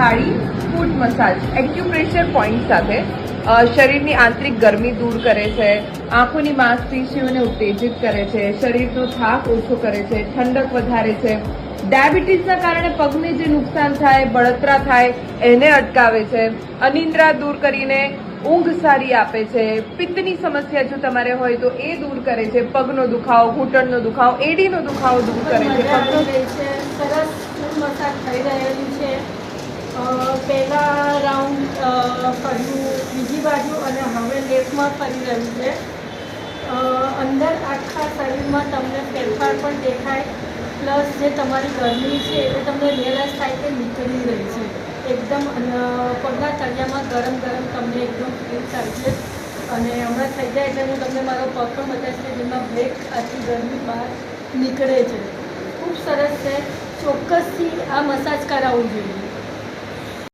થાળી ફૂટ massage acupressure point સાથે શરીરની આંતરિક ગરમી દૂર કરે છે, આંખોની માંસપેશીઓને ઉત્તેજિત કરે છે, શરીરનો થાક ઓછો કરે છે, ઠંડક વધારે છે, ડાયાબિટીસના કારણે પગને જે નુકસાન થાય, બળતરા થાય એને અટકાવે છે, અનિદ્રા દૂર કરીને ઊંઘ સારી આપે છે, પિત્તની સમસ્યા જો તમારે હોય તો એ દૂર કરે છે, પગનો દુખાવો, ઘૂંટણનો દુખાવો, એડીનો દુખાવો દૂર કરે છે. સરસ મસાજ થઈ રહેલી છે. પહેલા રાઉન્ડ ફર્યું બીજી બાજુ અને હવે લેફ્ટમાં ફરી રહ્યું છે. અંદર આખા શરીરમાં તમને ફેરફાર પણ દેખાય, પ્લસ જે તમારી ગરમી છે એ તમને રિયલાઇઝ થાય કે નીકળી રહી છે. એકદમ પગના તળિયામાં ગરમ ગરમ તમને એકદમ ફીલ થાય છે. અને હમણાં થઈ જાય એટલે હું તમને મારો પગ પણ બતાવીશ કે જેમાં બ્રેક આખી ગરમી બહાર નીકળે છે. ખૂબ સરસ છે. ચોક્કસથી આ મસાજ કરાવવું જોઈએ.